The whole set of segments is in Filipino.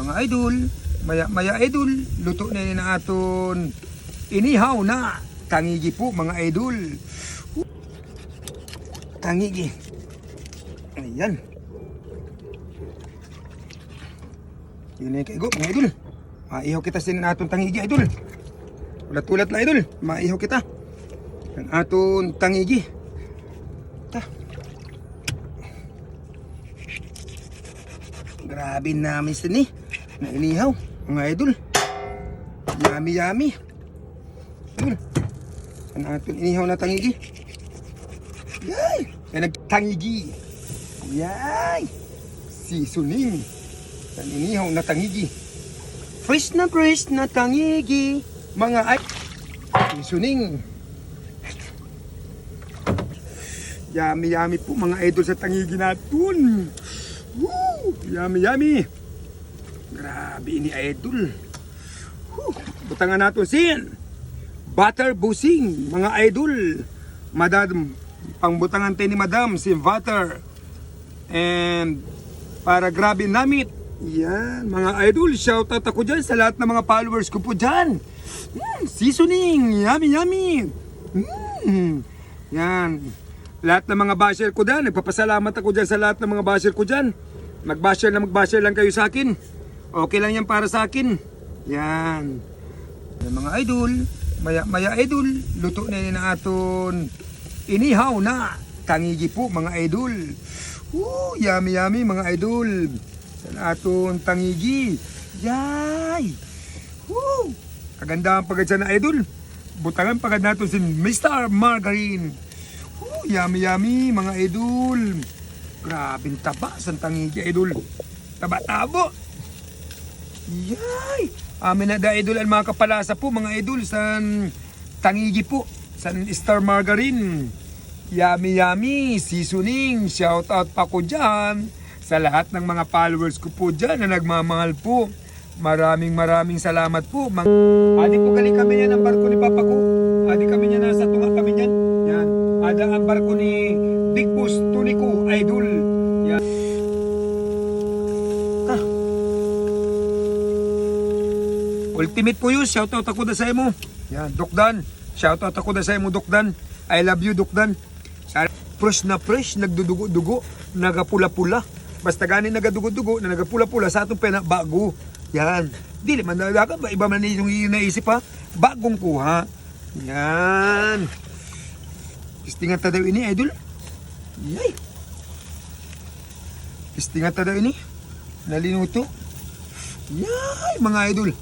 Mga idol, maya idol, luto na yun na aton inihaw na tangigi po mga idol. Tangigi. Ayan. Yun na yung kaigo mga idol. Maihaw kita sa aton tangigi idol. Ulat-ulat na idol, maihaw kita. Ang aton tangigi. Grabe namin sa ni na inihaw mga idol. Yummy yummy. Idol. Ang aton inihaw na tangigi. Yay! Yan nagtangigi. Yay! Seasoning. Yan inihaw na tangigi. Fresh na tangigi. Mga ay seasoning. Yummy yummy po mga idol sa tangigi natin. Woo! Yummy yummy. Grabe ini idol. Butangan natin sin butter busing mga idol. Madam pangbutangan tayo ni madam si butter. And para grabe namit. Yan mga idol, shout out ako dyan sa lahat ng mga followers ko po dyan. Seasoning, yummy yummy. Yan. Lahat ng mga basher ko dyan, nagpapasalamat ako dyan sa lahat ng mga basher ko dyan. Magbasher lang kayo sa akin. Okay lang yan para sa akin. Yan. Yan mga idol, maya idol, luto na yun na aton inihaw na tangigi po mga idol. Yummy yummy mga idol. Sa aton tangigi. Yay! Kagandahan pagad na idol. Butangan pagad natin si Mr. Margarine. Yummy yummy mga idol. Grabing taba sa tangigi idol. Taba-tabo. Yay! Amin na da idol ang mga kapalasa po mga idol sa tangigi po. Sa Star Margarine. Yummy yummy. Seasoning. Shout out pa ko dyan. Sa lahat ng mga followers ko po dyan na nagmamahal po. Maraming salamat po. Adi po galing kami yan ang barko ni Papa ko. Adi kami yan nasa tunga kami yan. Yan. Ada ang barko ni Big Boss Tunico idol. Yan. Ultimate po yun. Shoutout ako na sa mo. Yan. Dokdan. Shoutout ako na sa mo Dokdan. I love you Dokdan. Fresh na fresh. Nagdudugo-dugo. Nagapula-pula. Basta ganin nagadugo-dugo na nagapula-pula sa atong pena bago. Yan. Dili man nalaga ba iba man yung naisip ha. Bagong kuha. Yan. Istingan ta daw ini idol. Yay. Istingan ta daw ini. Nalinuto. Yay mga idol.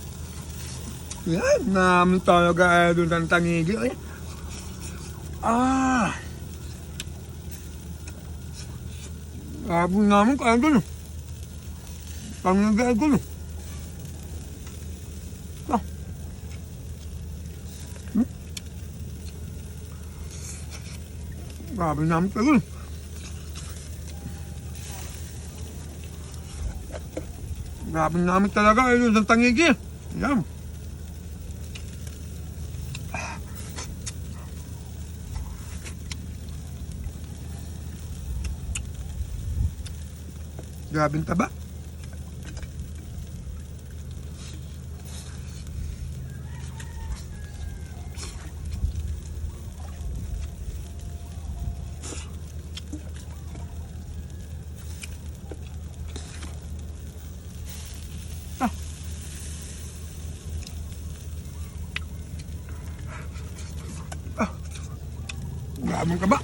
Yay. Namin talaga idol ng tangigi. Ay. Abong namin ka idol. Tangigi idol. Grabe namin tagal. Grabe namin talaga ayun ng tangigi. Yan. Grabing taba. Grabing taba.